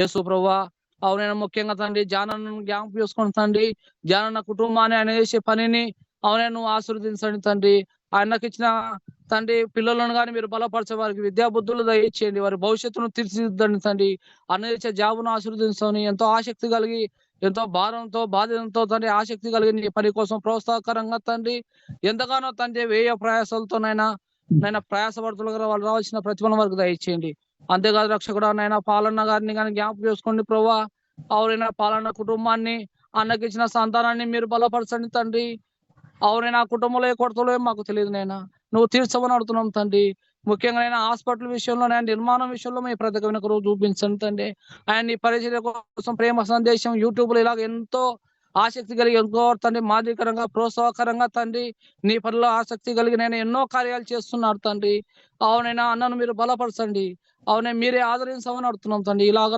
యేసు ప్రభువా అవునైనా ముఖ్యంగా తండ్రి జానను జ్ఞాపకం చేసుకుని తండ్రి జానన్న కుటుంబాన్ని ఆయన చేసే పనిని అవునైనా నువ్వు ఆశీర్వదించండి తండ్రి. ఆయనకి ఇచ్చిన తండ్రి పిల్లలను కానీ మీరు బలపరచే వారికి విద్యా బుద్ధులు దయచేయండి, వారి భవిష్యత్తును తీర్చిదిద్దండి తండ్రి. అన్న ఇచ్చే జాబును ఆశీర్వదించని ఎంతో ఆసక్తి కలిగి ఎంతో భారంతో బాధ్యతతో తండ్రి ఆసక్తి కలిగి నీ పని కోసం ప్రోత్సాహకరంగా తండ్రి ఎంతగానో తండ్రి వ్యయ ప్రయాసాలతోనైనా నైనా ప్రయాసపడుతున్న వాళ్ళు రావాల్సిన ప్రతిఫలం వరకు దయచేయండి. అంతేకాదు రక్షకుడు నైనా పాలన్న గారిని కానీ జ్ఞాపకం చేసుకోండి ప్రభా. ఎవరైనా పాలన్న కుటుంబాన్ని అన్నకి ఇచ్చిన సంతానాన్ని మీరు బలపరచండి తండ్రి. ఎవరైనా కుటుంబంలో ఏ కొరతలో మాకు తెలియదు నైనా నువ్వు తీర్చమని అడుగుతున్నాం తండ్రి. ముఖ్యంగా నేను హాస్పిటల్ విషయంలో నేను నిర్మాణం విషయంలో మీ ప్రత్యేకమైన రోజు చూపించండి తండ్రి. ఆయన నీ పరిచర్య కోసం ప్రేమ సందేశం యూట్యూబ్ లో ఇలాగ ఎంతో ఆసక్తి కలిగి ఎంతో తండ్రి మాదిరికరంగా ప్రోత్సాహకరంగా తండ్రి నీ పనిలో ఆసక్తి కలిగి నేను ఎన్నో కార్యాలు చేస్తున్నారు తండ్రి. అవునైనా అన్నను మీరు బలపరచండి. అవునే మీరే ఆదరించమని అడుగుతున్నాం తండ్రి. ఇలాగ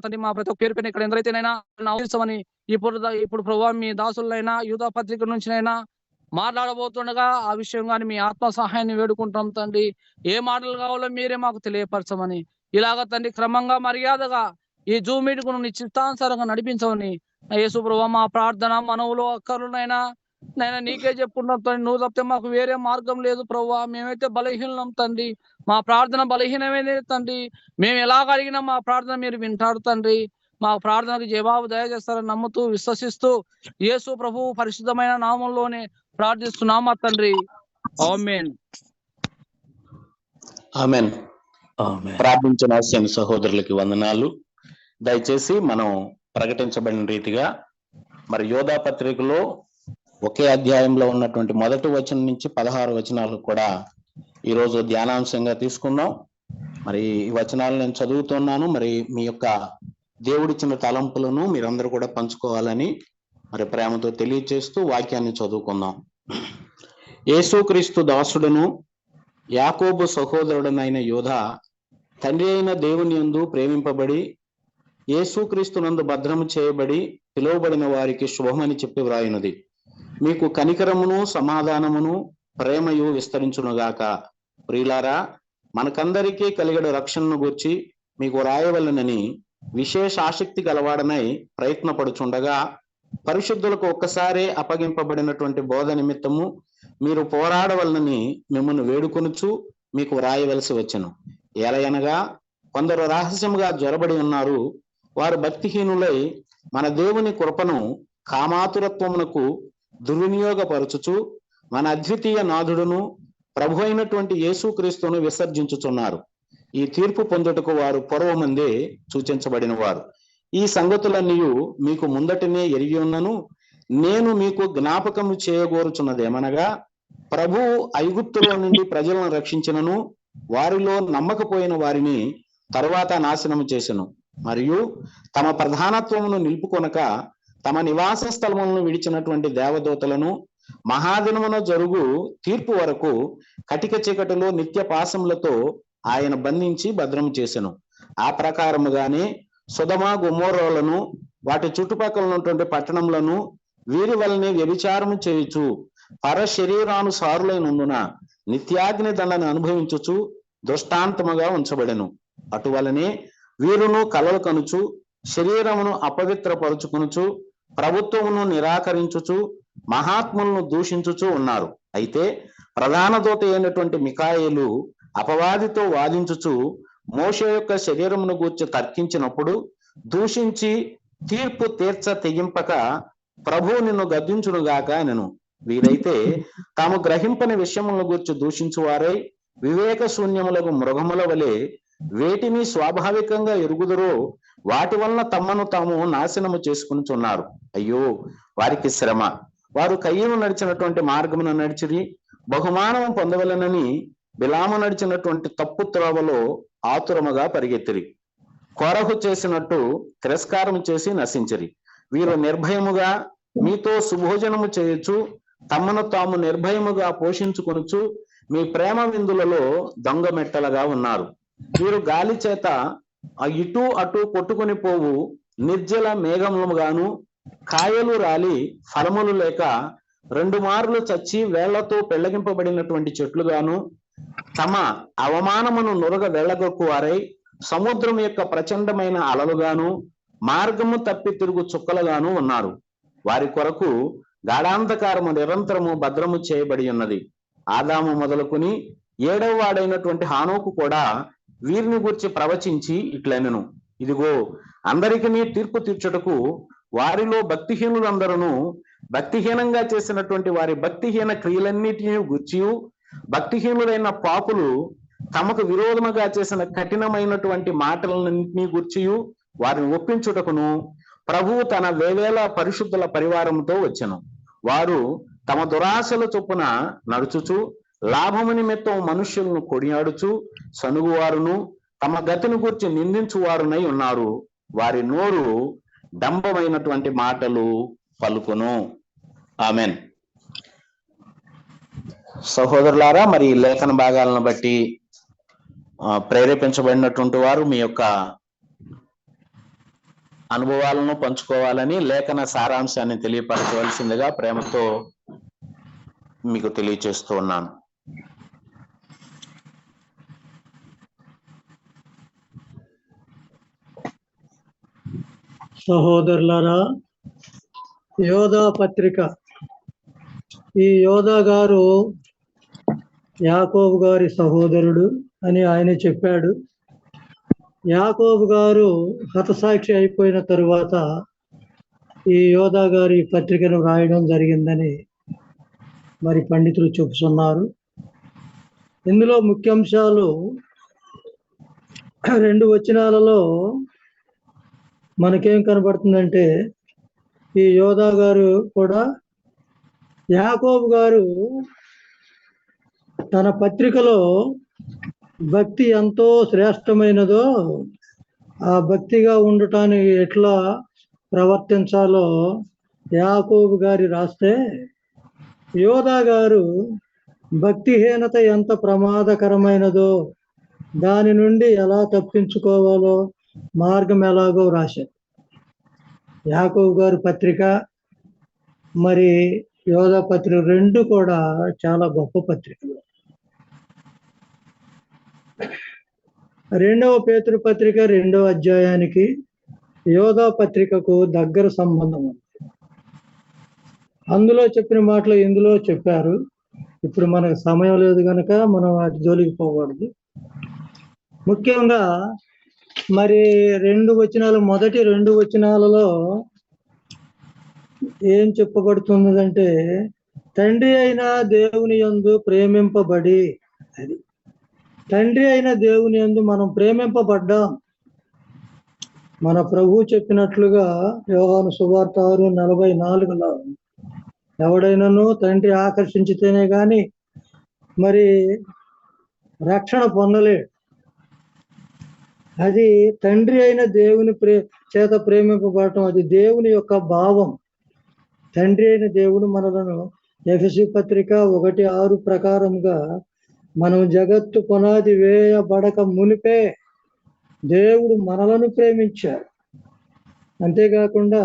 తండ్రి మా ప్రతి ఒక్క పేరు పైన ఇక్కడ ఎందరైతేనైనా అవసరమని ఇప్పుడు ప్రభావ మీ దాసులైనా యూదా పత్రిక నుంచినైనా మాట్లాడబోతుండగా ఆ విషయం కానీ మీ ఆత్మ సహాయాన్ని వేడుకుంటాం తండ్రి. ఏ మాటలు కావాలో మీరే మాకు తెలియపరచమని ఇలాగ తండ్రి క్రమంగా మర్యాదగా ఈ జూమ్ మీటింగ్ను నీ చిత్తానుసారంగా నడిపించమని యేసు ప్రభువా మా ప్రార్థన మనవులు అక్కరునైనా నైనా నీకే చెప్పుకుంటాం తండ్రి. నువ్వు తప్పితే మాకు వేరే మార్గం లేదు ప్రభువా. మేమైతే బలహీనం తండ్రి, మా ప్రార్థన బలహీనమైనది తండ్రి. మేము ఎలాగ అడిగినా మా ప్రార్థన మీరు వింటారు తండ్రి. మా ప్రార్థనకు జవాబు దయచేస్తారని నమ్ముతూ విశ్వసిస్తూ యేసు ప్రభు పరిశుద్ధమైన నామంలోనే ప్రార్థిస్తున్నామా తండ్రి. ఆమేన్. ఆమేన్. ప్రార్థించిన సహోదరులకి వందనాలు. దయచేసి మనం ప్రకటించబడిన రీతిగా మరి యోధా పత్రికలో ఒకే అధ్యాయంలో ఉన్నటువంటి మొదటి వచనం నుంచి 16 వచనాలు కూడా ఈరోజు ధ్యానాంశంగా తీసుకుందాం. మరి ఈ వచనాలు నేను చదువుతున్నాను. మరి మీ యొక్క దేవుడిచ్చిన తలంపులను మీరందరూ కూడా పంచుకోవాలని మరి ప్రేమతో తెలియచేస్తూ వాక్యాన్ని చదువుకుందాం. యేసుక్రీస్తు దాసుడును యాకోబు సహోదరుడనైన యోధా తండ్రి అయిన దేవుని యందు ప్రేమింపబడి యేసుక్రీస్తునందు భద్రము చేయబడి పిలువబడిన వారికి శుభమని చెప్పి వ్రాయినది. మీకు కనికరమును సమాధానమును ప్రేమయు విస్తరించునుగాక. ప్రియులారా, మనకందరికీ కలిగడ రక్షణను గూర్చి మీకు రాయవలనని విశేష ఆసక్తి గలవాడనై ప్రయత్నపడుచుండగా పరిశుద్ధులకు ఒక్కసారే అప్పగింపబడినటువంటి బోధ నిమిత్తము మీరు పోరాడవలనని మిమ్మల్ని వేడుకొనుచు మీకు వ్రాయవలసి వచ్చెను. ఏలయనగా కొందరు రహస్యముగా జ్వరబడి ఉన్నారు. వారు భక్తిహీనులై మన దేవుని కృపను కామాతురత్వమునకు దుర్వినియోగపరచుచు మన అద్వితీయ నాథుడును ప్రభు అయినటువంటి యేసుక్రీస్తును విసర్జించుచున్నారు. ఈ తీర్పు పొందుటకు వారు పూర్వమందే సూచించబడిన వారు. ఈ సంగతులన్నీ మీకు ముందటనే ఎరిగి ఉన్నను. నేను మీకు జ్ఞాపకము చేయగోరుచున్నదేమనగా ప్రభువు ఐగుప్తులో నుండి ప్రజలను రక్షించినను వారిలో నమ్మకపోయిన వారిని తరువాత నాశనము చేసెను. మరియు తమ ప్రధానత్వమును నిలుపుకొనక తమ నివాస స్థలములను విడిచినటువంటి దేవదూతలను మహాదినమున జరుగు తీర్పు వరకు కటిక చీకటిలో నిత్య పాశములతో ఆయన బంధించి భద్రం చేసెను. ఆ ప్రకారముగానే సొదొమ గొమొర్రాలను వాటి చుట్టుపక్కల ఉన్నటువంటి పట్టణములను వీరి వలనే వ్యభిచారము చేయుచు పర శరీరానుసారులైనందున నిత్యాగ్ని దండను అనుభవించుచు దృష్టాంతముగా ఉంచబడెను. అటువలనే వీరును కలలు కనుచు శరీరమును అపవిత్రపరుచుకొనుచు ప్రభుత్వమును నిరాకరించుచు మహాత్ములను దూషించుచు ఉన్నారు. అయితే ప్రధాన దూత అయినటువంటి మికాయేలు అపవాదితో వాదించుచు మోషే యొక్క శరీరమును గూర్చి తర్కించినప్పుడు దూషించి తీర్పు తీర్చ తెగింపక ప్రభు నిన్ను గద్దించునుగాక అనెను. వీరైతే తాము గ్రహింపని విషయములను గూర్చి దూషించువారై వివేక శూన్యములకు మృగముల వలె వేటిని స్వాభావికంగా ఎరుగుదరో వాటి వలన తమను తాము నాశనము చేసుకునిచున్నారు. అయ్యో వారికి శ్రమ! వారు కయ్యను నడిచినటువంటి మార్గమును నడిచిరి, బహుమానము పొందవలనని బిలాము నడిచినటువంటి తప్పు త్రోవలో ఆతురముగా పరిగెత్తిరి. కొరహు చేసినట్టు తిరస్కారం చేసి నశించిరి. వీరు నిర్భయముగా మీతో సుభోజనము చేయొచ్చు, తమను తాము నిర్భయముగా పోషించుకొనుచు మీ ప్రేమ విందులలో దొంగ మెట్టలుగా ఉన్నారు. వీరు గాలి చేత ఇటు అటు కొట్టుకుని పోవు నిర్జల మేఘములుగాను కాయలు రాలి ఫలములు లేక 2 మార్లు చచ్చి వేళ్లతో పెళ్లగింపబడినటువంటి చెట్లుగాను, తమ అవమానమును నురగ వెళ్ళగొక్కువారై సముద్రం యొక్క ప్రచండమైన అలలుగాను, మార్గము తప్పి తిరుగు చుక్కలుగాను ఉన్నారు. వారి కొరకు గాఢాంధకారము నిరంతరము భద్రము చేయబడి ఉన్నది. ఆదాము మొదలుకొని 7వ వాడైనటువంటి హానోకు కూడా వీరిని గురించి ప్రవచించి ఇట్లనెను, ఇదిగో అందరికీ తీర్పు తీర్చుటకు వారిలో భక్తిహీనులందరూ భక్తిహీనంగా చేసినటువంటి వారి భక్తిహీన క్రియలన్నిటినీ గూర్చి, భక్తిహీనులైన పాపులు తమకు విరోధముగా చేసిన కఠినమైనటువంటి మాటలన్నింటినీ గూర్చి వారిని ఒప్పించుటకును ప్రభువు తన వేవేల పరిశుద్ధుల పరివారంతో వచ్చెను. వారు తమ దురాశల చొప్పున నడుచుచు లాభము నిమిత్తం మనుష్యులను కొనియాడుచు సనుగువారును తమ గతిని గురించి నిందించువారునై ఉన్నారు. వారి నోరు డంబమైనటువంటి మాటలు పలుకును. ఆమెన్. సహోదరులారా, మరి ఈ లేఖన భాగాలను బట్టి ప్రేరేపించబడినటువంటి వారు మీ యొక్క అనుభవాలను పంచుకోవాలని, లేఖన సారాంశాన్ని తెలియపరచవలసిందిగా ప్రేమతో మీకు తెలియచేస్తూ ఉన్నాను. సహోదరులారా, యోధా పత్రిక. ఈ యోధా గారు యాకోబు గారి సహోదరుడు అని ఆయన చెప్పాడు. యాకోబు గారు హతసాక్షి అయిపోయిన తరువాత ఈ యోధా గారి పత్రికను రాయడం జరిగిందని మరి పండితులు చెబుతున్నారు. ఇందులో ముఖ్యాంశాలు 2 వచనాలలో మనకేం కనబడుతుందంటే, ఈ యోధా గారు కూడా యాకోబు గారు తన పత్రికలో భక్తి ఎంతో శ్రేష్టమైనదో, ఆ భక్తిగా ఉండటానికి ఎట్లా ప్రవర్తించాలో యాకోబు గారి రాస్తే, యోధా గారు భక్తిహీనత ఎంత ప్రమాదకరమైనదో, దాని నుండి ఎలా తప్పించుకోవాలో మార్గం ఎలాగో రాశారు. యాకోబు గారి పత్రిక మరి యోధా పత్రిక 2 కూడా చాలా గొప్ప పత్రికలు. 2వ పేతురు పత్రిక 2వ అధ్యాయానికి యోధా పత్రికకు దగ్గర సంబంధం ఉంది. అందులో చెప్పిన మాటలు ఇందులో చెప్పారు. ఇప్పుడు మనకు సమయం లేదు కనుక మనం వాటి జోలికి పోకూడదు. ముఖ్యంగా మరి 2 వచనాలు, మొదటి 2 వచనాలలో ఏం చెప్పబడుతున్నదంటే, తండ్రి అయిన దేవుని యందు ప్రేమింపబడి, అది తండ్రి అయిన దేవుని యందు మనం ప్రేమింపబడ్డాం. మన ప్రభు చెప్పినట్లుగా యోహాను సువార్త 6:44లో, ఎవడైనాను తండ్రి ఆకర్షించితేనే గాని మరి రక్షణ పొందలేడు. అది తండ్రి అయిన దేవుని చేత ప్రేమింపబడటం, అది దేవుని యొక్క భావం. తండ్రి అయిన దేవుడు మనలను ఎఫెసీ పత్రిక 1:6 ప్రకారంగా మనం జగత్తు పునాది వేయబడక మునిపే దేవుడు మనలను ప్రేమించాడు. అంతేకాకుండా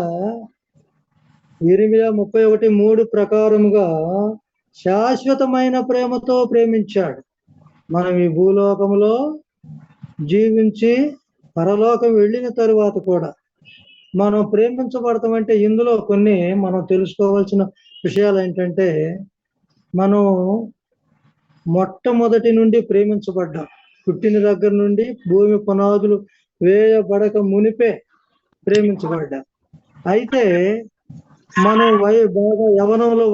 ఇర్మియా 31:3 ప్రకారముగా శాశ్వతమైన ప్రేమతో ప్రేమించాడు. మనం ఈ భూలోకంలో జీవించి పరలోకం వెళ్ళిన తరువాత కూడా మనం ప్రేమించబడతామంటే, ఇందులో కొన్ని మనం తెలుసుకోవాల్సిన విషయాలు ఏంటంటే, మనం మొట్టమొదటి నుండి ప్రేమించబడ్డాం. పుట్టిన దగ్గర నుండి భూమి పునాదులు వేయబడక మునిపే ప్రేమించబడ్డాం. అయితే మనం బాగా యవనంలో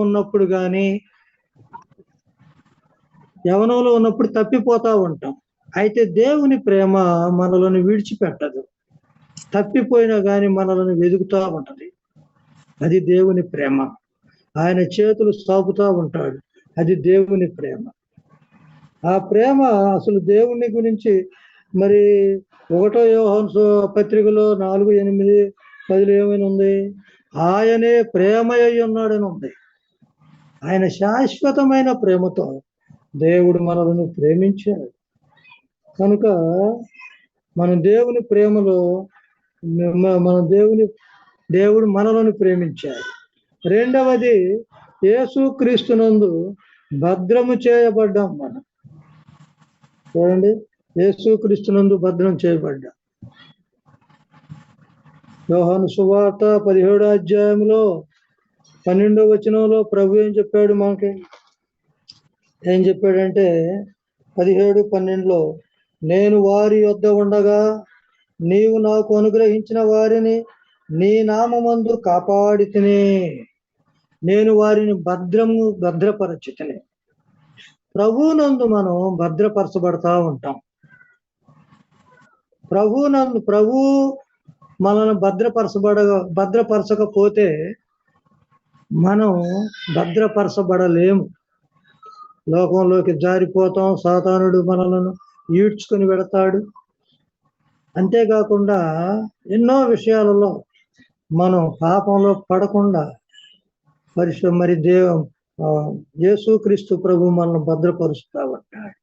ఉన్నప్పుడు తప్పిపోతా ఉంటాం. అయితే దేవుని ప్రేమ మనలను విడిచిపెట్టదు. తప్పిపోయినా కానీ మనలను వెతుకుతూ ఉంటది. అది దేవుని ప్రేమ. ఆయన చేతులు సాపుతా ఉంటాడు. అది దేవుని ప్రేమ. ఆ ప్రేమ అసలు దేవుని గురించి మరి 1వ యోహాను పత్రికలో 4:8-10 ఏమైనా ఉంది, ఆయనే ప్రేమయ్య ఉన్నాడని ఉంది. ఆయన శాశ్వతమైన ప్రేమతో దేవుడు మనలను ప్రేమించాడు. కనుక మనం దేవుని ప్రేమలో, మన దేవుడు మనలను ప్రేమించాడు. రెండవది, యేసుక్రీస్తునందు భద్రము చేయబడ్డాం మనం. చూడండి, యేసుక్రీస్తునందు భద్రం చేయబడ్డాం. యోహాను సువార్త 17వ అధ్యాయంలో 12వ వచనంలో ప్రభు ఏం చెప్పాడు మనకి? ఏం చెప్పాడంటే 17:12లో, నేను వారి యొద్ద ఉండగా నీవు నాకు అనుగ్రహించిన వారిని నీ నామమందు కాపాడితిని, నేను వారిని భద్రపరచితిని. ప్రభువునందు మనం భద్రపరచబడతా ఉంటాం. ప్రభు మనల్ని భద్రపరచకపోతే మనం భద్రపరచబడలేము. లోకంలోకి జారిపోతాం, సాతానుడు మనలను ఈడ్చుకొని వెడతాడు. అంతేకాకుండా ఎన్నో విషయాలలో మనం పాపంలో పడకుండా మరి యేసుక్రీస్తు ప్రభు మనల్ని భద్రపరుస్తా ఉంటాడు.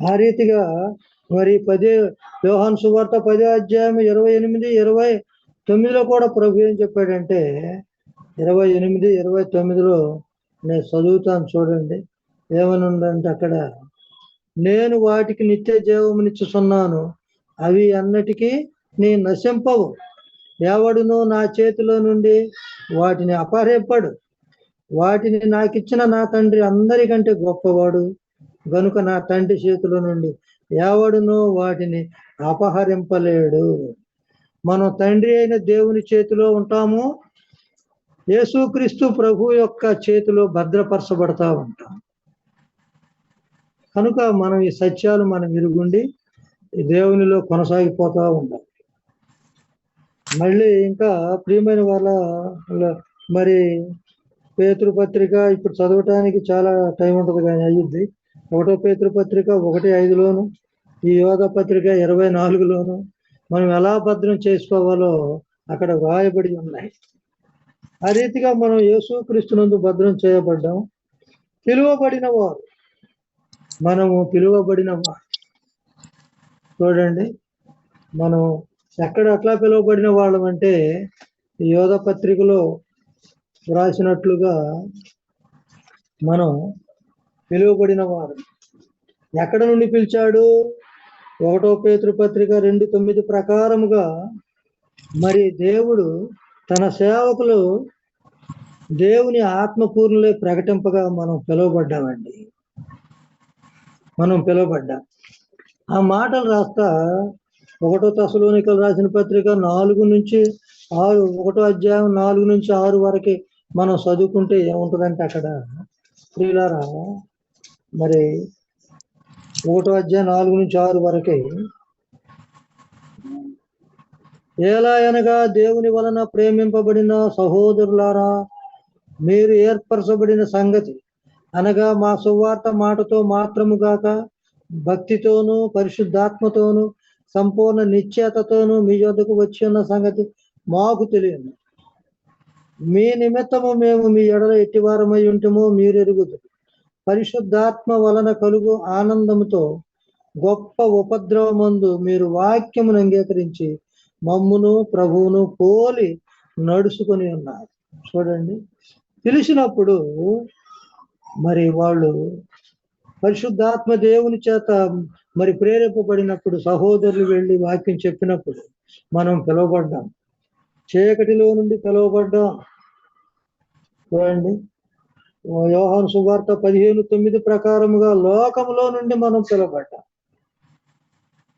ఆ రీతిగా మరి యోహాను సువార్త 10వ అధ్యాయం 28, 29లో కూడా ప్రభు ఏం చెప్పాడంటే 28, 29లో నేను చదువుతాను చూడండి. ఏమని ఉందంటే అక్కడ, నేను వాటికి నిత్య జీవమునిచ్చుచున్నాను, అవి అన్నిటికీ నీ నశింపవు, ఎవడును నా చేతిలో నుండి వాటిని అపహరింపడు. వాటిని నాకిచ్చిన నా తండ్రి అందరికంటే గొప్పవాడు గనుక నా తండ్రి చేతిలో నుండి ఎవడును వాటిని అపహరింపలేడు. మనం తండ్రి అయిన దేవుని చేతిలో ఉంటాము, యేసుక్రీస్తు ప్రభు యొక్క చేతిలో భద్రపరచబడతా ఉంటాం. కనుక మనం ఈ సత్యాలు మనం ఎరుగుండి దేవునిలో కొనసాగిపోతా ఉంటాం. మళ్ళీ ఇంకా ప్రియమైన వాళ్ళ మరి పేతురు పత్రిక ఇప్పుడు చదవటానికి చాలా టైం ఉంటుంది కానీ అయ్యిద్ది. 1వ పేతురు పత్రిక 1:5లోను, ఈ యోధ పత్రిక 24లోను మనం ఎలా భద్రం చేసుకోవాలో అక్కడ వ్రాయబడి ఉన్నాయి. ఆ రీతిగా మనం యేసుక్రీస్తునందు భద్రం చేయబడ్డాం. పిలువబడిన వారు, మనము పిలువబడిన వారు. చూడండి, మనం ఎట్లా పిలువబడిన వాళ్ళం అంటే యోధ పత్రికలో వ్రాసినట్లుగా మనం పిలువబడిన వారు. ఎక్కడ నుండి పిలిచాడు? 1వ పేతురు పత్రిక 2:9 ప్రకారముగా మరి దేవుడు తన సేవకులు దేవుని ఆత్మపూర్ణులే ప్రకటింపగా మనం పిలువబడ్డామండి. మనం పిలువబడ్డాం. ఆ మాటలు రాస్తా 1వ తెస్సలోనికలు రాసిన పత్రిక 4-6, 1వ అధ్యాయం 4-6 వరకు మనం చదువుకుంటే ఏముంటుందంటే అక్కడ ప్రియులారా, మరి 1వ అధ్యాయం 4-6 వరకే, ఎలా అనగా దేవుని వలన ప్రేమింపబడిన సహోదరులారా, మీరు ఏర్పరచబడిన సంగతి అనగా మా సువార్త మాటతో మాత్రము గాక భక్తితోనూ పరిశుద్ధాత్మతోనూ సంపూర్ణ నిశ్చయతతోనూ మీ యొద్దకు వచ్చి ఉన్న సంగతి మాకు తెలియదు. మీ నిమిత్తము మేము మీ ఎడల ఎట్టివారమై ఉంటమో మీరు ఎరుగుదురు. పరిశుద్ధాత్మ వలన కలుగు ఆనందముతో గొప్ప ఉపద్రవమందు మీరు వాక్యమును అంగీకరించి మమ్మును ప్రభువును పోలి నడుచుకొని ఉన్నారు. చూడండి, పిలిచినప్పుడు మరి వాళ్ళు పరిశుద్ధాత్మ దేవుని చేత మరి ప్రేరేపబడినప్పుడు, సహోదరులు వెళ్ళి వాక్యం చెప్పినప్పుడు మనం పిలువబడ్డాం. చీకటిలో నుండి పిలువబడ్డాం. చూడండి, యోహాను సువార్త 15:9 ప్రకారముగా లోకములో నుండి మనం పిలువబడ్డాం.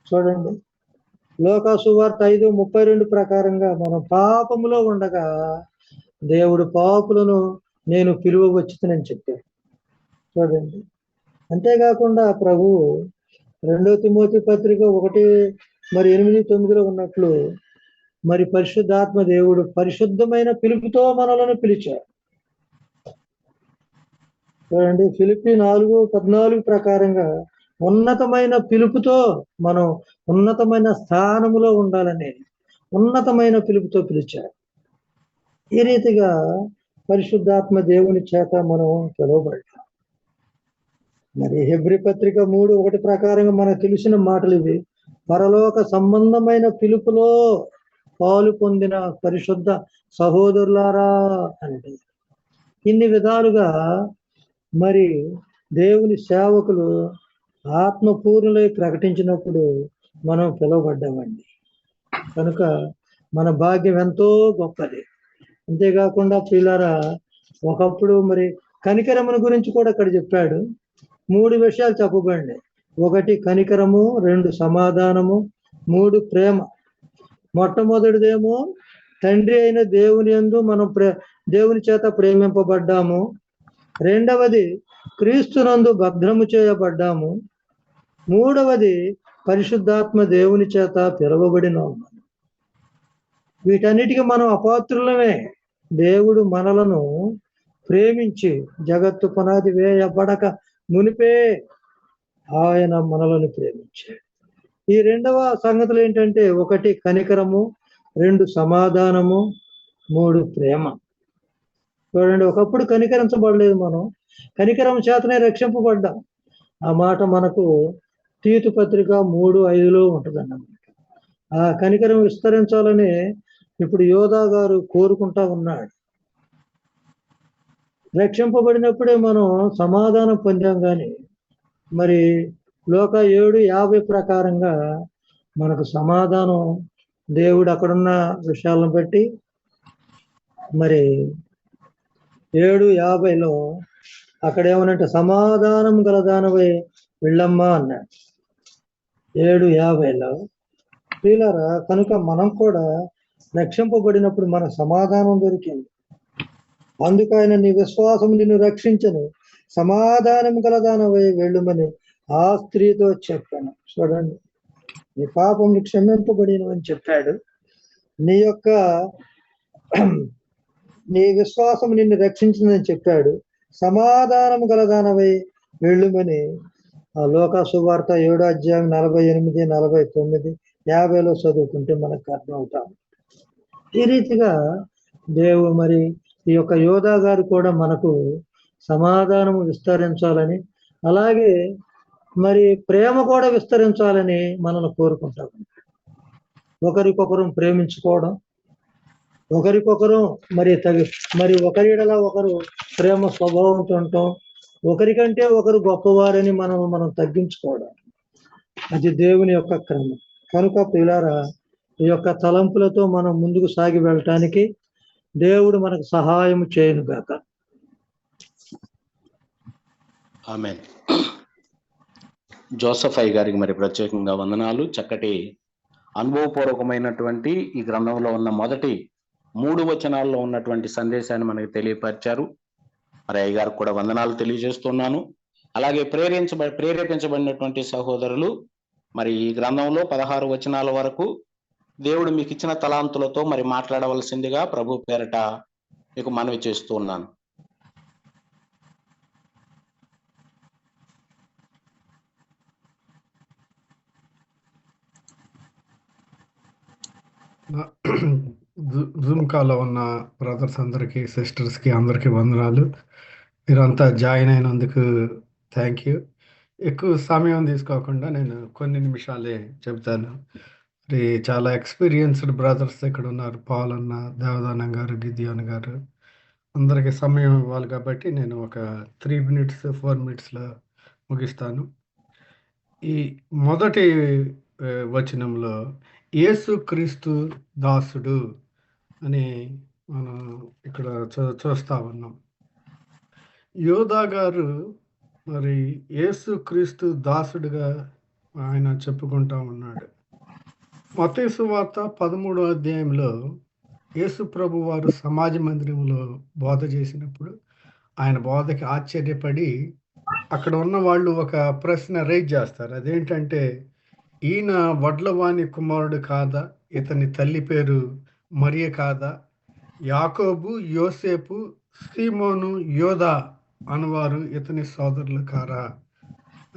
చూడండి, లోకా సువార్త 5:32 ప్రకారంగా మనం పాపములో ఉండగా దేవుడు పాపులను నేను పిలువవచ్చునని చెప్పాడు. చూడండి, అంతేకాకుండా ప్రభు 2వ తిమోతి పత్రిక 1:8-9లో ఉన్నట్లు మరి పరిశుద్ధాత్మ దేవుడు పరిశుద్ధమైన పిలుపుతో మనలను పిలిచాడు. చూడండి, ఫిలిప్పీ 4:14 ప్రకారంగా ఉన్నతమైన పిలుపుతో మనం ఉన్నతమైన స్థానములో ఉండాలని ఉన్నతమైన పిలుపుతో పిలిచాడు. ఈ రీతిగా పరిశుద్ధాత్మ దేవుని చేత మనం పిలువబడ్డాం. మరి హెబ్రీ పత్రిక 3:1 ప్రకారంగా మనకు తెలిసిన మాటలు ఇవి. పరలోక సంబంధమైన పిలుపులో పాలు పొందిన పరిశుద్ధ సహోదరులారా అంటే ఇన్ని విధాలుగా మరి దేవుని సేవకులు ఆత్మపూర్ణులై ప్రకటించినప్పుడు మనం పిలువబడ్డామండి. కనుక మన భాగ్యం ఎంతో గొప్పది. అంతేకాకుండా పిల్లరా, ఒకప్పుడు మరి కనికరమును గురించి కూడా ఇక్కడ చెప్పాడు. 3 విషయాలు చెప్పబడినాయి. 1 కనికరము, 2 సమాధానము, 3 ప్రేమ. మొట్టమొదటిదేమో తండ్రి అయిన దేవుని యందు మనం దేవుని చేత ప్రేమింపబడ్డాము. రెండవది క్రీస్తునందు భద్రము చేయబడ్డాము. మూడవది పరిశుద్ధాత్మ దేవుని చేత పిలువబడినాము. వీటన్నిటికీ మనం అపాత్రులమే. దేవుడు మనలను ప్రేమించి జగత్తు పునాది వేయబడక మునిపే ఆయన మనలను ప్రేమించాడు. ఈ రెండవ సంగతులు ఏంటంటే 1 కనికరము, 2 సమాధానము, 3 ప్రేమ. చూడండి, ఒకప్పుడు కనికరించబడలేదు, మనం కనికరం చేతనే రక్షింపబడ్డాం. ఆ మాట మనకు తీతు పత్రిక 3:5 ఉంటుందన్నమాట. ఆ కనికరం విస్తరించాలని ఇప్పుడు యోధా గారు కోరుకుంటా ఉన్నాడు. రక్షింపబడినప్పుడే మనం సమాధానం పొందాం, కానీ మరి లోక 7:50 ప్రకారంగా మనకు సమాధానం దేవుడు అక్కడున్న విషయాలను బట్టి మరి 7:50 అక్కడ ఏమనంటే సమాధానం గల దానవై వెళ్ళమ్మా అన్నాడు 7:50. ప్రియులారా, కనుక మనం కూడా రక్షింపబడినప్పుడు మన సమాధానం దొరికింది. అందుకు ఆయన నీ విశ్వాసం నిన్ను రక్షించను, సమాధానం గలదానవై వెళ్ళుమని ఆ స్త్రీతో చెప్పాను. చూడండి, నీ పాపం క్షమింపబడిను అని చెప్పాడు. నీ విశ్వాసం నిన్ను రక్షించిందని చెప్పాడు. సమాధానం గలదానవై వెళ్ళుమని ఆ లోకా సువార్త 7:48, 49, 50 చదువుకుంటే మనకు అర్థమవుతాం. ఈ రీతిగా దేవుడు మరి ఈ యొక్క యోధా గారు కూడా మనకు సమాధానము విస్తరించాలని, అలాగే మరి ప్రేమ కూడా విస్తరించాలని మనల్ని కోరుకుంటాం. ఒకరికొకరు ప్రేమించుకోవడం, ఒకరికొకరు మరి ఒకరిడలా ఒకరు ప్రేమ స్వభావంతో ఉండటం, ఒకరికంటే ఒకరు గొప్పవారని మనం తగ్గించుకోవడం, అది దేవుని యొక్క క్రమం. కనుక ప్రియులారా, ఈ యొక్క తలంపులతో మనం ముందుకు సాగి వెళ్ళటానికి దేవుడు మనకు సహాయం చేయను గాక. ఆమేన్. జోసెఫ్ అయ్య గారికి మరి ప్రత్యేకంగా వందనాలు. చక్కటి అనుభవపూర్వకమైనటువంటి ఈ గ్రంథంలో ఉన్న మొదటి 3 వచనాల్లో ఉన్నటువంటి సందేశాన్ని మనకు తెలియపరిచారు. మరి అయ్య గారికి కూడా వందనాలు తెలియజేస్తున్నాను. అలాగే ప్రేరేపించబడినటువంటి సహోదరులు మరి ఈ గ్రంథంలో 16 వచనాల వరకు దేవుడు మీకు ఇచ్చిన తలాంతులతో మరి మాట్లాడవలసిందిగా ప్రభు పేరట మీకు మనవి చేస్తూ ఉన్నాను. జూమ్ కాల్లో ఉన్న బ్రదర్స్ అందరికీ, సిస్టర్స్కి అందరికీ వందనాలు. మీరంతా జాయిన్ అయినందుకు థ్యాంక్ యూ. ఎక్కువ సమయం తీసుకోకుండా నేను కొన్ని నిమిషాలే చెప్తాను. మరి చాలా ఎక్స్పీరియన్స్డ్ బ్రదర్స్ ఇక్కడ ఉన్నారు. పాల్ అన్న, దేవదానం గారు, గిద్యోన్ గారు, అందరికీ సమయం ఇవ్వాలి కాబట్టి నేను ఒక 3 minutes 4 minutesలో ముగిస్తాను. ఈ మొదటి వచనంలో యేసుక్రీస్తు దాసుడు అని మనం ఇక్కడ చూస్తా ఉన్నాం. యోధా గారు మరి యేసుక్రీస్తు దాసుడుగా ఆయన చెప్పుకుంటా ఉన్నాడు. మత్తయి సువార్త 13వ అధ్యాయంలో యేసు ప్రభు వారు సమాజ మందిరంలో బోధ చేసినప్పుడు ఆయన బోధకి ఆశ్చర్యపడి అక్కడ ఉన్న వాళ్ళు ఒక ప్రశ్న రైజ్ చేస్తారు. అదేంటంటే, ఈయన వడ్లవాణి కుమారుడు కాదా? ఇతని తల్లి పేరు మరియ కాదా? యాకోబు, యోసేపు, సీమోను, యోధా అనువారు ఇతని సోదరులు కారా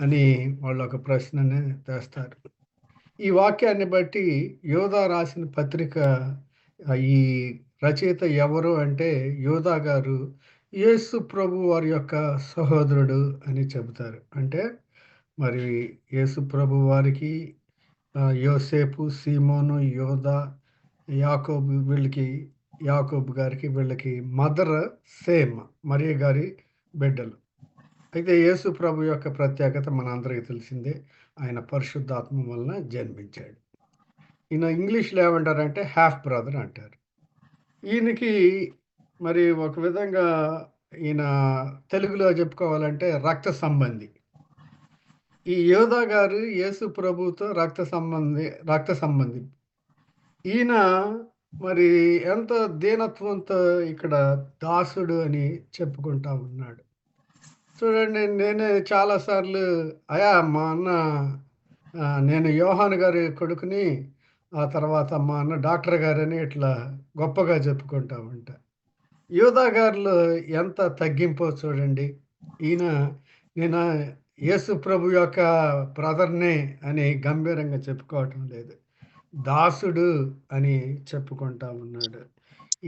అని వాళ్ళు ఒక ప్రశ్నని తెస్తారు. ఈ వాక్యాన్ని బట్టి యోధా రాసిన పత్రిక ఈ రచయిత ఎవరు అంటే యోధా గారు యేసు ప్రభు వారి యొక్క సహోదరుడు అని చెబుతారు. అంటే మరి యేసు ప్రభు వారికి యోసేపు, సీమోను, యోధా యాకోబు గారికి వీళ్ళకి మదర్ సేమ్ మరియ గారి బిడ్డలు. అయితే యేసు ప్రభు యొక్క ప్రత్యేకత మనందరికీ తెలిసిందే. ఆయన పరిశుద్ధాత్మ వలన జన్మించాడు. ఈయన ఇంగ్లీష్లో ఏమంటారంటే హాఫ్ బ్రదర్ అంటారు. ఈయనకి మరి ఒక విధంగా ఈయన తెలుగులో చెప్పుకోవాలంటే రక్త సంబంధి. ఈ యోధా గారు యేసు ప్రభుతో రక్త సంబంధి. ఈయన మరి ఎంత దీనత్వంతో ఇక్కడ దాసుడు అని చెప్పుకుంటా ఉన్నాడు. చూడండి, నేనే చాలాసార్లు అయా మా అన్న నేను యోహాను గారి కొడుకుని, ఆ తర్వాత మా అన్న డాక్టర్ గారని ఇట్లా గొప్పగా చెప్పుకుంటా ఉంటా. యోధా గారిలో ఎంత తగ్గింపో చూడండి. నేను యేసు ప్రభు యొక్క బ్రదర్నే అని గంభీరంగా చెప్పుకోవటం లేదు, దాసుడు అని చెప్పుకుంటా ఉన్నాడు.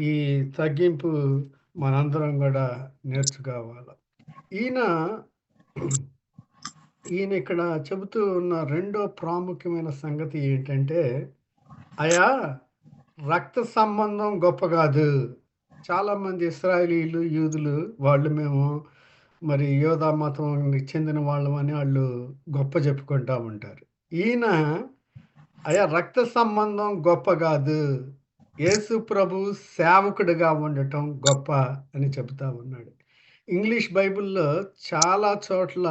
ఈ తగ్గింపు మనందరం కూడా నేర్చుకోవాలి. ఈయన ఇక్కడ చెబుతూ ఉన్న రెండో ప్రాముఖ్యమైన సంగతి ఏంటంటే, అయా రక్త సంబంధం గొప్ప కాదు. చాలామంది ఇశ్రాయేలీలు యూదులు వాళ్ళు మేము మరి యోధా మతానికి చెందిన వాళ్ళమని వాళ్ళు గొప్ప చెప్పుకుంటా ఉంటారు. ఈయన అయా రక్త సంబంధం గొప్ప కాదు, యేసు ప్రభు సేవకుడిగా ఉండటం గొప్ప అని చెబుతా ఉన్నాడు. ఇంగ్లీష్ బైబిల్లో చాలా చోట్ల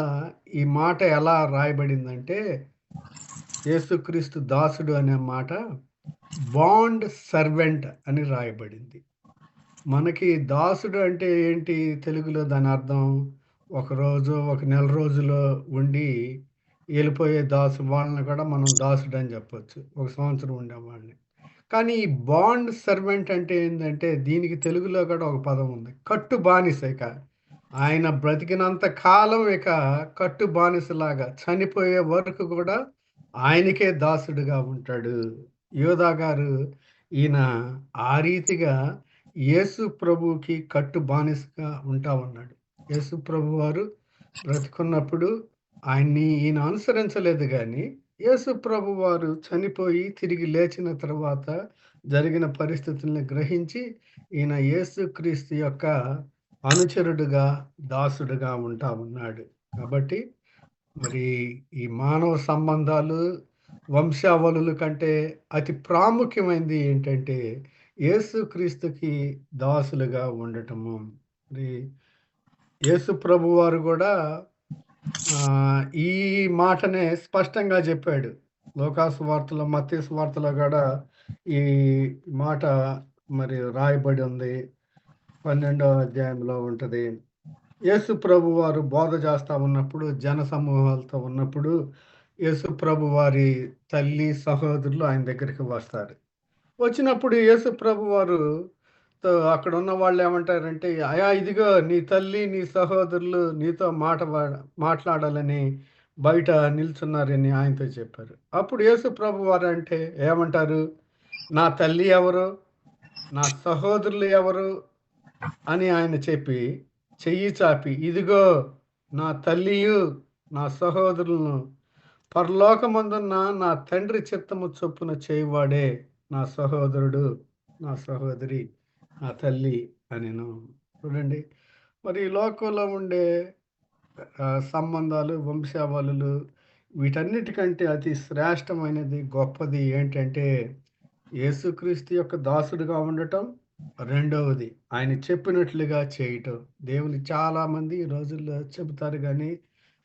ఈ మాట ఎలా రాయబడిందంటే, యేసుక్రీస్తు దాసుడు అనే మాట బాండ్ సర్వెంట్ అని రాయబడింది. మనకి దాసుడు అంటే ఏంటి తెలుగులో దాని అర్థం? ఒక నెల రోజులో ఉండి వెళ్ళిపోయే వాళ్ళని కూడా మనం దాసుడు అని చెప్పొచ్చు, 1 సంవత్సరం ఉండేవాళ్ళని. కానీ ఈ బాండ్ సర్వెంట్ అంటే ఏంటంటే, దీనికి తెలుగులో కూడా ఒక పదం ఉంది, కట్టు బానిస. ఇక ఆయన బ్రతికినంత కాలం ఇక కట్టు బానిసలాగా చనిపోయే వరకు కూడా ఆయనకే దాసుడుగా ఉంటాడు. యోధా గారు ఈయన ఆ రీతిగా యేసు ప్రభువుకి కట్టు బానిసగా ఉంటా ఉన్నాడు. యేసు ప్రభు వారు బ్రతికున్నప్పుడు ఈయన అనుసరించలేదు, కానీ యేసు ప్రభు వారు చనిపోయి తిరిగి లేచిన తర్వాత జరిగిన పరిస్థితుల్ని గ్రహించి ఈయన యేసుక్రీస్తు యొక్క అనుచరుడుగా దాసుడుగా ఉంటా ఉన్నాడు. కాబట్టి మరి ఈ మానవ సంబంధాలు వంశావళుల కంటే అతి ప్రాముఖ్యమైనది ఏంటంటే యేసుక్రీస్తుకి దాసులుగా ఉండటము. మరి యేసు ప్రభు వారు కూడా ఈ మాటనే స్పష్టంగా చెప్పాడు. లోకాసు వార్తలో, మత్తయి వార్తలో కూడా ఈ మాట మరి రాయబడి ఉంది, 12వ అధ్యాయంలో ఉంటుంది. యేసు ప్రభు వారు బోధ చేస్తా ఉన్నప్పుడు, జన సమూహాలతో ఉన్నప్పుడు యేసు ప్రభు వారి తల్లి సహోదరులు ఆయన దగ్గరికి వస్తారు. వచ్చినప్పుడు యేసు ప్రభు వారు అక్కడ ఉన్న వాళ్ళు ఏమంటారంటే, అయా ఇదిగో నీ తల్లి నీ సహోదరులు నీతో మాట్లాడాలని బయట నిల్చున్నారని ఆయనతో చెప్పారు. అప్పుడు యేసు ప్రభు వారు అంటే ఏమంటారు, నా తల్లి ఎవరు, నా సహోదరులు ఎవరు అని ఆయన చెప్పి చెయ్యి చాపి, ఇదిగో నా తల్లియు నా సహోదరులను పరలోకమందున్న నా తండ్రి చిత్తము చొప్పున చేయవాడే నా సహోదరుడు, నా సహోదరి, నా తల్లి అని. చూడండి, మరి ఈ లోకంలో ఉండే సంబంధాలు, వంశావళులు, వీటన్నిటికంటే అతి శ్రేష్టమైనది, గొప్పది ఏంటంటే యేసుక్రీస్తు యొక్క దాసుడుగా ఉండటం. రెండవది ఆయన చెప్పినట్లుగా చేయటం. దేవుని చాలామంది ఈ రోజుల్లో చెబుతారు, కానీ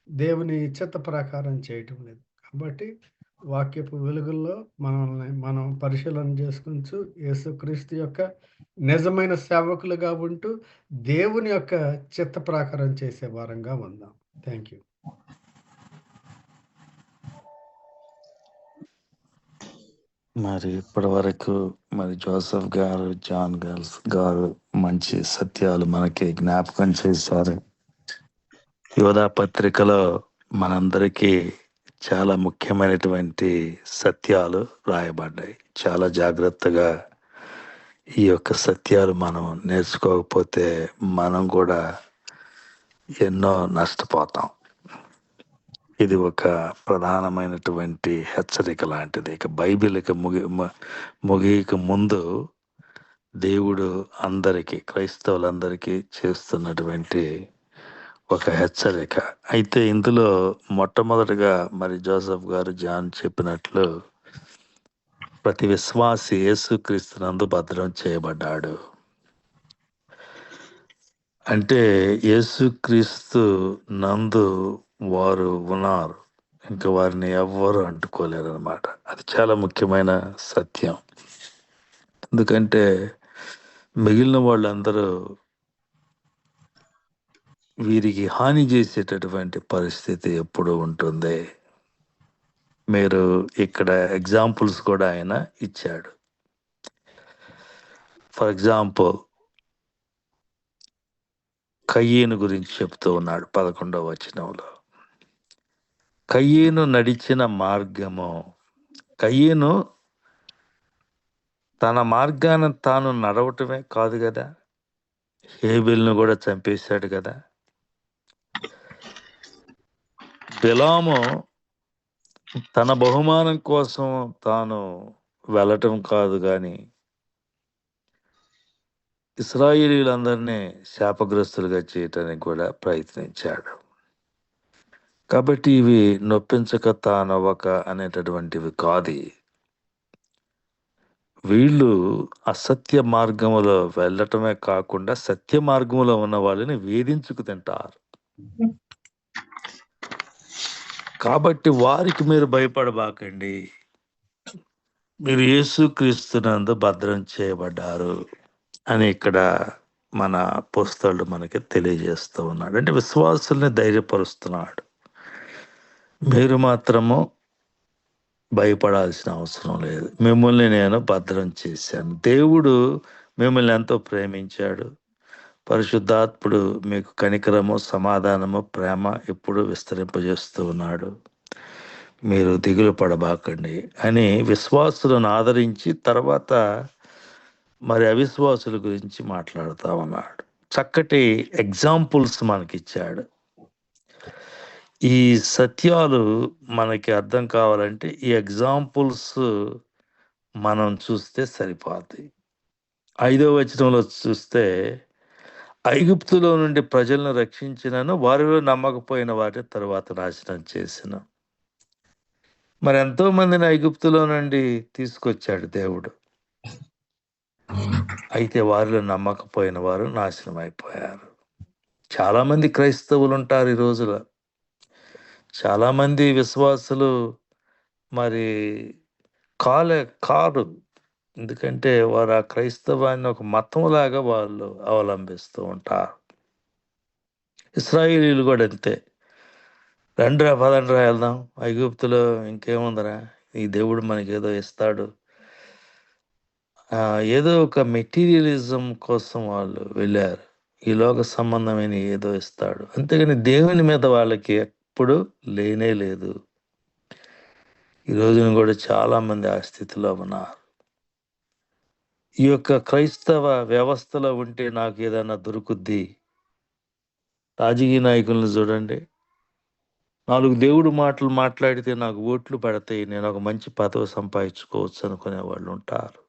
దేవుని చిత్త ప్రకారం చేయటం లేదు. కాబట్టి వాక్యపు వెలుగుల్లో మనం పరిశీలన చేసుకుంటూ యేసుక్రీస్తు యొక్క నిజమైన సేవకులుగా ఉంటూ దేవుని యొక్క చిత్త ప్రకారం చేసే వారంగా ఉందాం. Thank you. మరి ఇప్పటి వరకు మరి జోసెఫ్ గారు, జాన్ గారు మంచి సత్యాలు మనకి జ్ఞాపకం చేశారు. యోధా పత్రికలో మనందరికీ చాలా ముఖ్యమైనటువంటి సత్యాలు రాయబడ్డాయి. చాలా జాగ్రత్తగా ఈ యొక్క సత్యాలు మనం నేర్చుకోకపోతే మనం కూడా ఎన్నో నష్టపోతాం. ఇది ఒక ప్రధానమైనటువంటి హెచ్చరిక లాంటిది. ఇక బైబిల్ ఇక ముగియక ముందు దేవుడు అందరికీ, క్రైస్తవులందరికీ చేస్తున్నటువంటి ఒక హెచ్చరిక. అయితే ఇందులో మొట్టమొదటిగా మరి జోసెఫ్ గారు, జాన్ చెప్పినట్లు ప్రతి విశ్వాసి యేసుక్రీస్తునందు భద్రం చేయబడ్డాడు. అంటే యేసుక్రీస్తు నందు వారు ఉన్నారు, ఇంకా వారిని ఎవ్వరు అంటుకోలేరు అనమాట. అది చాలా ముఖ్యమైన సత్యం. ఎందుకంటే మిగిలిన వాళ్ళందరూ వీరికి హాని చేసేటటువంటి పరిస్థితి ఎప్పుడు ఉంటుంది. మీరు ఇక్కడ ఎగ్జాంపుల్స్ కూడా ఆయన ఇచ్చాడు. ఫర్ ఎగ్జాంపుల్ కయ్యేను గురించి చెప్తూ ఉన్నాడు 11వ వచనంలో. కయ్యేను నడిచిన మార్గము, కయ్యేను తన మార్గాన్ని తాను నడవటమే కాదు కదా, హేబెల్ను కూడా చంపేశాడు కదా. బిలాము తన బహుమానం కోసం తాను వెళ్ళటం కాదు కానీ ఇశ్రాయేలీయులందరినీ శాపగ్రస్తులుగా చేయటానికి కూడా ప్రయత్నించాడు. కాబట్టి ఇవి నొప్పించక తానవ్వక అనేటటువంటివి కాదు. వీళ్ళు అసత్య మార్గములో వెళ్ళటమే కాకుండా సత్య మార్గంలో ఉన్న వాళ్ళని వేధించుకు తింటారు. కాబట్టి వారికి మీరు భయపడబాకండి, మీరు యేసుక్రీస్తునందు భద్రం చేయబడ్డారు అని ఇక్కడ మన అపోస్తలుడు మనకి తెలియజేస్తూ ఉన్నాడు. అంటే విశ్వాసుల్ని ధైర్యపరుస్తున్నాడు. మీరు మాత్రము భయపడాల్సిన అవసరం లేదు, మిమ్మల్ని నేను భద్రం చేశాను. దేవుడు మిమ్మల్ని ఎంతో ప్రేమించాడు. పరిశుద్ధాత్ముడు మీకు కనికరము, సమాధానము, ప్రేమ ఎప్పుడు విస్తరింపజేస్తూ ఉన్నాడు. మీరు దిగులు పడబాకండి అని విశ్వాసులను ఆదరించి తర్వాత మరి అవిశ్వాసుల గురించి మాట్లాడుతూ ఉన్నాడు. చక్కటి ఎగ్జాంపుల్స్ మనకిచ్చాడు. ఈ సత్యాలు మనకి అర్థం కావాలంటే ఈ ఎగ్జాంపుల్స్ మనం చూస్తే సరిపోతాయి. 5వ వచనంలో చూస్తే, ఐగుప్తులో నుండి ప్రజలను రక్షించినను వారిలో నమ్మకపోయిన వారిని తరువాత నాశనం చేసిన. మరి ఎంతో మందిని ఐగుప్తులో నుండి తీసుకొచ్చాడు దేవుడు. అయితే వారిలో నమ్మకపోయిన వారు నాశనం అయిపోయారు. చాలా మంది క్రైస్తవులు ఉంటారు ఈ రోజులో. చాలా మంది విశ్వాసులు మరి కారు, ఎందుకంటే వారు ఆ క్రైస్తవాన్ని ఒక మతంలాగా వాళ్ళు అవలంబిస్తూ ఉంటారు. ఇశ్రాయేలీయులు కూడా అంతే. పదండ్రా వెళ్దాం, ఐగుప్తులో ఇంకేముందరా, ఈ దేవుడు మనకేదో ఇస్తాడు, ఏదో ఒక మెటీరియలిజం కోసం వాళ్ళు వెళ్ళారు. ఈ లోక సంబంధమైన ఏదో ఇస్తాడు, అంతేగాని దేవుని మీద వాళ్ళకి ఎప్పుడు లేనే లేదు. ఈ రోజున కూడా చాలా మంది ఆ స్థితిలో ఉన్నారు. ఈ యొక్క క్రైస్తవ వ్యవస్థలో ఉంటే నాకు ఏదైనా దొరుకుద్ది. రాజకీయ నాయకులను చూడండి, 4 దేవుడు మాటలు మాట్లాడితే నాకు ఓట్లు పడతాయి, నేను ఒక మంచి పదవి సంపాదించుకోవచ్చు అనుకునే వాళ్ళు ఉంటారు.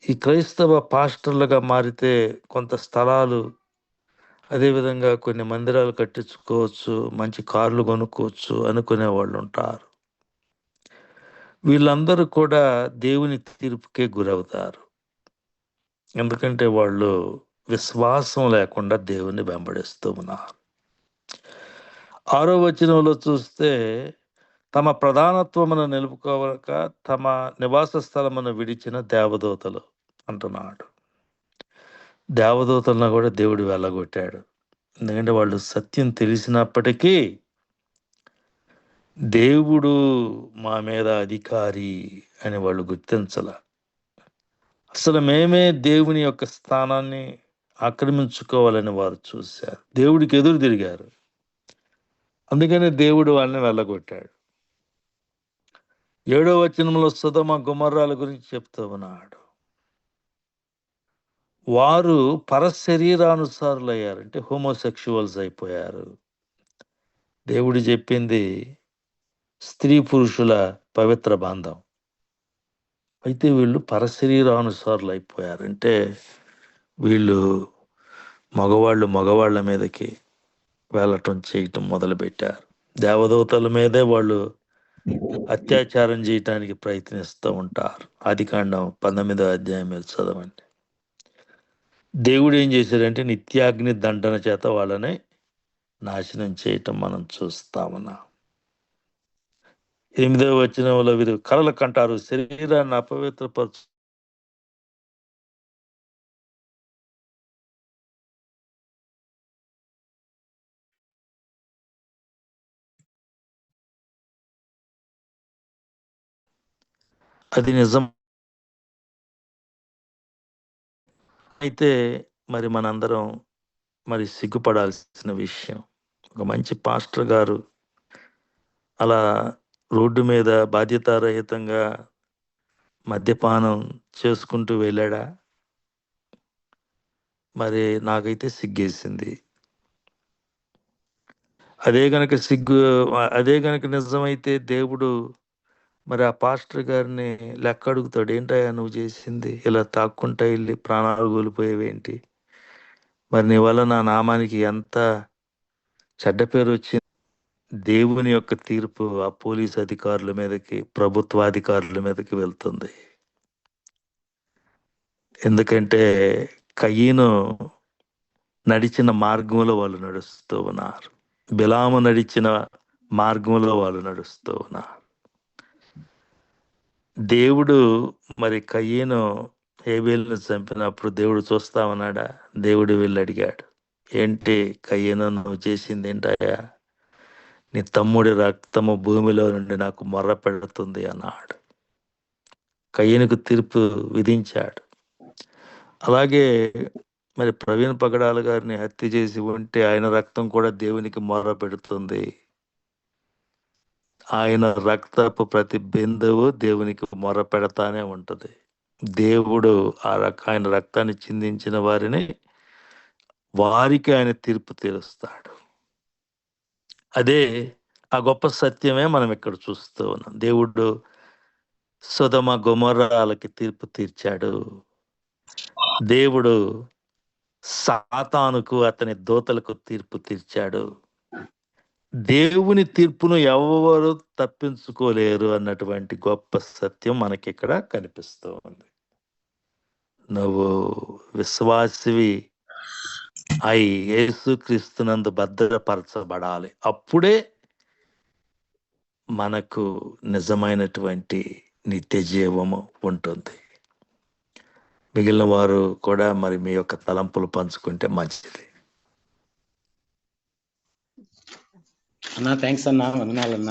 ఈ క్రైస్తవ పాస్టర్లుగా మారితే కొంత స్థలాలు, అదేవిధంగా కొన్ని మందిరాలు కట్టించుకోవచ్చు, మంచి కార్లు కొనుక్కోవచ్చు అనుకునే వాళ్ళు ఉంటారు. వీళ్ళందరూ కూడా దేవుని తీర్పుకే గురవుతారు. ఎందుకంటే వాళ్ళు విశ్వాసం లేకుండా దేవుని వెంబడిస్తూ ఉన్నారు. 6వ వచనంలో చూస్తే, తమ ప్రధానత్వమును నిలుపుకోవక తమ నివాస స్థలమును విడిచిన దేవదూతలు అంటున్నాడు. దేవదూతలను కూడా దేవుడు వెళ్ళగొట్టాడు. ఎందుకంటే వాళ్ళు సత్యం తెలిసినప్పటికీ దేవుడు మా మీద అధికారి అని వాళ్ళు గుర్తించాల. అసలు మేమే దేవుని యొక్క స్థానాన్ని ఆక్రమించుకోవాలని వారు చూశారు, దేవుడికి ఎదురు తిరిగారు. అందుకని దేవుడు వాళ్ళని వెళ్ళగొట్టాడు. 7వ వచనంలో సొదొమ గొమొర్రాల గురించి చెప్తూ ఉన్నాడు. వారు పరశరీరానుసారులు అయ్యారు, అంటే హోమోసెక్షువల్స్ అయిపోయారు. దేవుడు చెప్పింది స్త్రీ పురుషుల పవిత్ర బంధం. అయితే వీళ్ళు పరశరీరానుసారులు అయిపోయారు. అంటే వీళ్ళు మగవాళ్ళ మీదకి వెళ్ళటం చేయటం మొదలుపెట్టారు. దేవదూతల మీదే వాళ్ళు అత్యాచారం చేయటానికి ప్రయత్నిస్తూ ఉంటారు. ఆదికాండం 19వ అధ్యాయం మీరు చదవండి. దేవుడు ఏం చేశాడంటే నిత్యాగ్ని దండన చేత వాళ్ళని నాశనం చేయటం మనం చూస్తా ఉన్నాం. 8వ వచనంలో వీరు కలలు కంటారు, శరీరాన్ని అపవిత్రపరచు అది నిజం. అయితే మరి మనందరం మరి సిగ్గుపడాల్సిన విషయం, ఒక మంచి పాస్టర్ గారు అలా రోడ్డు మీద బాధ్యతారహితంగా మద్యపానం చేసుకుంటూ వెళ్ళాడా? మరి నాకైతే సిగ్గేసింది. అదే గనక నిజమైతే దేవుడు మరి ఆ పాస్టర్ గారిని లెక్క అడుగుతాడు. ఏంటయ్యా నువ్వు చేసింది? ఇలా తాక్కుంటా వెళ్ళి ప్రాణాలు కోల్పోయేవేంటి? మరి నీ వల్ల నా నామానికి ఎంత చెడ్డ పేరు వచ్చింది. దేవుని యొక్క తీర్పు ఆ పోలీస్ అధికారుల మీదకి, ప్రభుత్వాధికారుల మీదకి వెళ్తుంది. ఎందుకంటే కయీను నడిచిన మార్గంలో వాళ్ళు నడుస్తూ ఉన్నారు. బిలాము నడిచిన మార్గంలో వాళ్ళు నడుస్తూ ఉన్నారు. దేవుడు మరి కయీను హేబేలును చంపినప్పుడు దేవుడు చూస్తా ఉన్నాడా? దేవుడు వెళ్ళి అడిగాడు, ఏంటి కయీను నువ్వు చేసింది ఏంటయ్యా? నీ తమ్ముడి రక్తము భూమిలో నుండి నాకు మొర్ర పెడుతుంది అన్నాడు. కయీనుకు తీర్పు విధించాడు. అలాగే మరి ప్రవీణ్ పగడాల గారిని హత్య చేసి ఉంటే ఆయన రక్తం కూడా దేవునికి మొర్ర పెడుతుంది. ఆయన రక్తపు ప్రతి బిందువు దేవునికి మొర్ర పెడతానే ఉంటది. దేవుడు ఆయన రక్తాన్ని చిందించిన వారికి ఆయన తీర్పు తీరుస్తాడు. అదే ఆ గొప్ప సత్యమే మనం ఇక్కడ చూస్తూ ఉన్నాం. దేవుడు సొదొమ గొమొర్రాలకి తీర్పు తీర్చాడు. దేవుడు సాతానుకు అతని దూతలకు తీర్పు తీర్చాడు. దేవుని తీర్పును ఎవరు తప్పించుకోలేరు అన్నటువంటి గొప్ప సత్యం మనకి ఇక్కడ కనిపిస్తూ ఉంది. నువ్వు విశ్వాసివి అయి యేసుక్రీస్తునందు భద్రపరచబడాలి. అప్పుడే మనకు నిజమైనటువంటి నిత్య జీవము ఉంటుంది. మిగిలిన వారు కూడా మరి మీ యొక్క తలంపులు పంచుకుంటే మంచిది. అన్నా థ్యాంక్స్ అన్నా, వందనాలన్నా.